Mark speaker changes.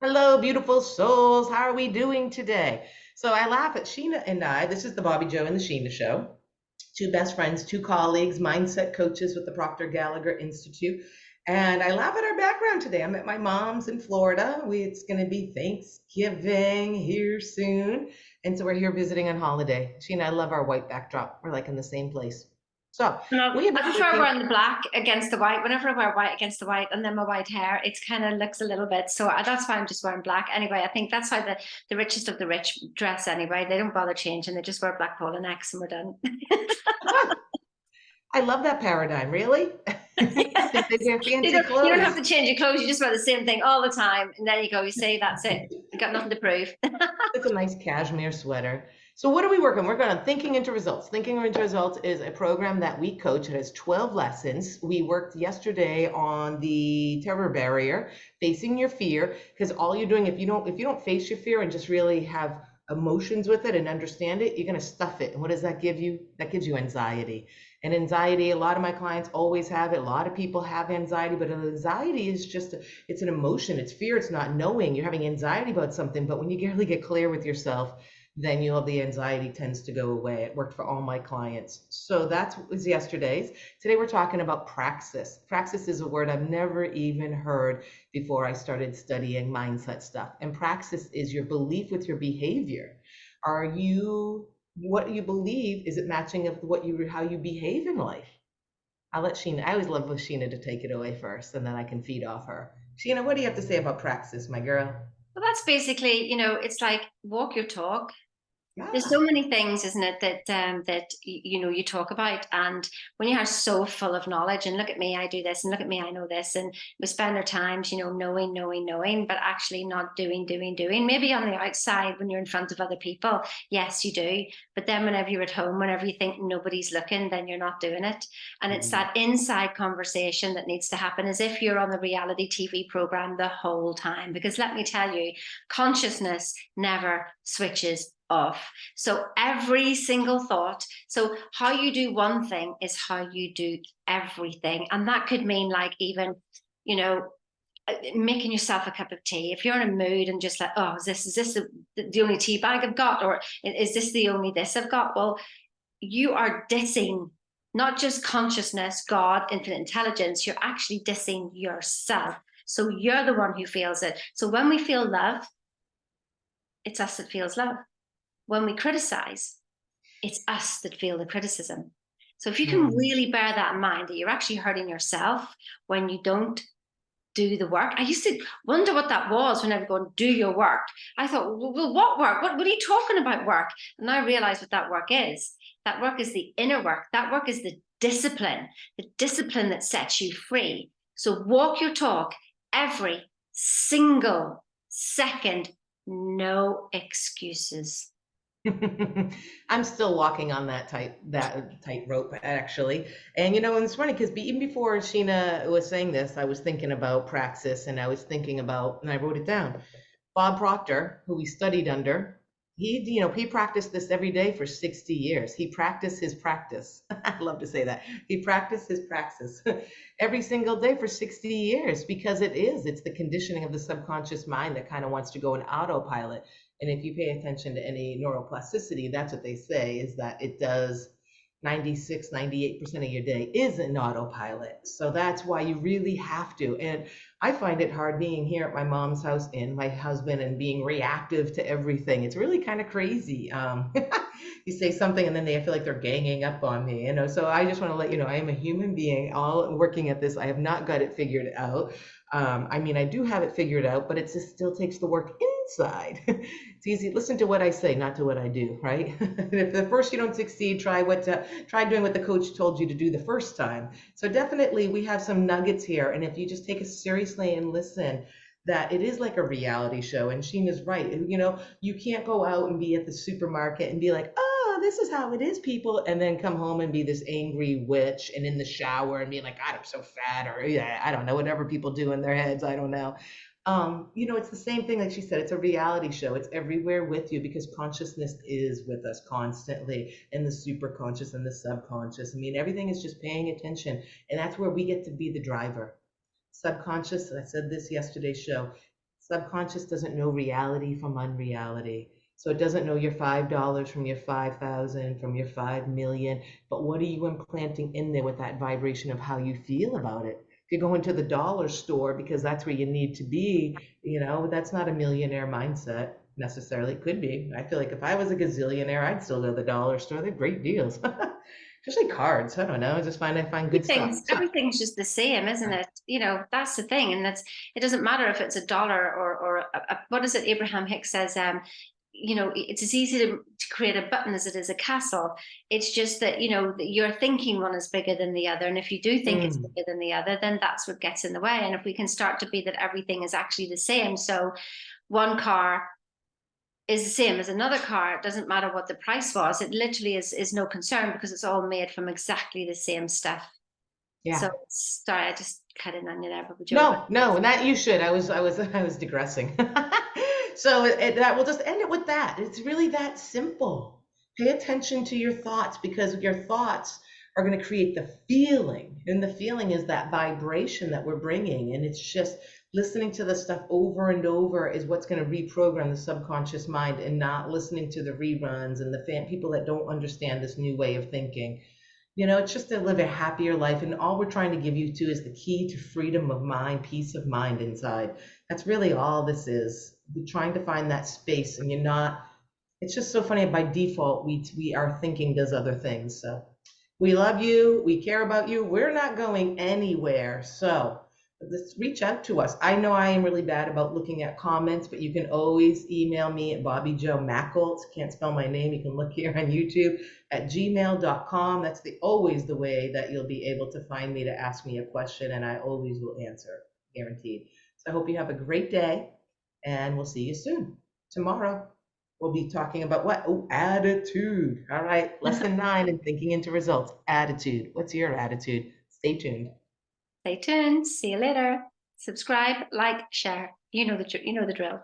Speaker 1: Hello, beautiful souls. How are we doing today? So I laugh at Sheena and I. This is the Bobbi Jo and the Sheena show. Two best friends, two colleagues, mindset coaches with the Proctor Gallagher Institute. And I laugh at our background today. I'm at my mom's in Florida. It's going to be Thanksgiving here soon. And so we're here visiting on holiday. Sheena, I love our white backdrop. We're like in the same place. So
Speaker 2: No,
Speaker 1: we have
Speaker 2: I
Speaker 1: been
Speaker 2: prefer
Speaker 1: working.
Speaker 2: wearing the black against the white. Whenever I wear white against the white and then my white hair, it kind of looks a little bit. So that's why I'm just wearing black. Anyway, I think that's why the richest of the rich dress anyway. They don't bother changing. They just wear black polo necks and we're done.
Speaker 1: I love that paradigm, really. Because they wear
Speaker 2: You
Speaker 1: fancy
Speaker 2: don't have
Speaker 1: clothes.
Speaker 2: to change your clothes. You just wear the same thing all the time. And there you go. You say that's it. You got nothing to prove.
Speaker 1: It's a nice cashmere sweater. So what are we working? We're going on Thinking into Results. Thinking into Results is a program that we coach. It has 12 lessons. We worked yesterday on the terror barrier, facing your fear, because all you're doing, if you don't face your fear and just really have emotions with it and understand it, you're going to stuff it. And what does that give you? That gives you anxiety. And anxiety, a lot of my clients always have it. A lot of people have anxiety, but anxiety is just it's an emotion, it's fear, it's not knowing. You're having anxiety about something, but when you really get clear with yourself, then the anxiety tends to go away. It worked for all my clients. So that was yesterday's. Today we're talking about praxis. Praxis is a word I've never even heard before I started studying mindset stuff. And praxis is your belief with your behavior. Are you what you believe, is it matching of what you how you behave in life? I'll let Sheena. I always love for Sheena to take it away first, and then I can feed off her. Sheena, what do you have to say about praxis, my girl?
Speaker 2: Well, that's basically, it's like walk your talk. There's so
Speaker 1: Ah.
Speaker 2: many things, isn't it, that you talk about, and when you are so full of knowledge, and look at me, I do this, and look at me, I know this, and we spend our times, knowing, knowing, knowing, but actually not doing, doing, doing. Maybe on the outside when you're in front of other people, yes, you do, but then whenever you're at home, whenever you think nobody's looking, then you're not doing it, and it's
Speaker 1: Mhm.
Speaker 2: that inside conversation that needs to happen, as if you're on the reality TV program the whole time. Because let me tell you, consciousness never switches off. So every single thought, so how you do one thing is how you do everything. And that could mean like even, you know, making yourself a cup of tea. If you're in a mood and just like, oh, is this the only tea bag I've got? Or is this the only this I've got? Well, you are dissing not just consciousness, God, infinite intelligence, you're actually dissing yourself. So you're the one who feels it. So when we feel love, it's us that feels love. When we criticize, it's us that feel the criticism. So if you can
Speaker 1: Hmm.
Speaker 2: really bear that in mind, that you're actually hurting yourself when you don't do the work. I used to wonder what that was when I would go and do your work. I thought, well, what work? What are you talking about work? And I realized what that work is. That work is the inner work. That work is the discipline that sets you free. So walk your talk every single second, no excuses.
Speaker 1: I'm still walking on that tightrope actually. And it's funny because even before Sheena was saying this, I was thinking about praxis, and I was thinking about, and I wrote it down. Bob Proctor, who we studied under, he practiced this every day for 60 years. He practiced his practice. I love to say that. He practiced his praxis every single day for 60 years because it's the conditioning of the subconscious mind that kind of wants to go in autopilot. And if you pay attention to any neuroplasticity, that's what they say, is that it does 96, 98% of your day is an autopilot. So that's why you really have to. And I find it hard being here at my mom's house and my husband and being reactive to everything. It's really kind of crazy. You say something and then they feel like they're ganging up on me. So I just want to let you know I am a human being, all working at this. I have not got it figured out. I mean, I do have it figured out, but it just still takes the work inside. It's easy. Listen to what I say, not to what I do, right? If the first you don't succeed, try doing what the coach told you to do the first time. So definitely we have some nuggets here. And if you just take it seriously and listen, that it is like a reality show. And Sheena's right. You can't go out and be at the supermarket and be like, oh, this is how it is, people, and then come home and be this angry witch and in the shower and be like, God, I'm so fat, or yeah, I don't know, whatever people do in their heads, I don't know. It's the same thing, like she said, it's a reality show. It's everywhere with you because consciousness is with us constantly, and the super conscious and the subconscious. I mean, everything is just paying attention, and that's where we get to be the driver. Subconscious, I said this yesterday's show, Subconscious doesn't know reality from unreality. So it doesn't know your $5 from your 5,000, from your 5 million. But what are you implanting in there with that vibration of how you feel about it? If you go into the dollar store because that's where you need to be, that's not a millionaire mindset necessarily. It could be. I feel like if I was a gazillionaire, I'd still go to the dollar store. They're great deals. Especially cards. I don't know. I find good stuff. So,
Speaker 2: Everything's just the same, isn't it? That's the thing. And it doesn't matter if it's a dollar or what is it? Abraham Hicks says, it's as easy to create a button as it is a castle. It's just that, your thinking one is bigger than the other. And if you do think it's
Speaker 1: mm,
Speaker 2: bigger than the other, then that's what gets in the way. And if we can start to be that everything is actually the same. So one car is the same as another car. It doesn't matter what the price was. It literally is no concern because it's all made from exactly the same stuff.
Speaker 1: yeah.
Speaker 2: So sorry, I just cut in on you there, Bobbi Jo. But
Speaker 1: No, no, and that you should. I was digressing. So that we'll just end it with that. It's really that simple. Pay attention to your thoughts because your thoughts are going to create the feeling, and the feeling is that vibration that we're bringing, and it's just listening to the stuff over and over is what's going to reprogram the subconscious mind, and not listening to the reruns and the people that don't understand this new way of thinking. It's just to live a happier life. And all we're trying to give you too is the key to freedom of mind, peace of mind inside. That's really all this is. We're trying to find that space, and you're not, it's just so funny. By default, our thinking does other things. So we love you. We care about you. We're not going anywhere. So let's reach out to us. I know I am really bad about looking at comments, but you can always email me at Bobbi Jo Mackles. Can't spell my name. You can look here on YouTube at gmail.com. That's always the way that you'll be able to find me to ask me a question, and I always will answer, guaranteed. So I hope you have a great day, and we'll see you soon. Tomorrow, we'll be talking about what? Oh, attitude. All right, lesson 9 in thinking into results. Attitude. What's your attitude? Stay tuned.
Speaker 2: stay tuned. See you later. Subscribe, like, share. You know the drill.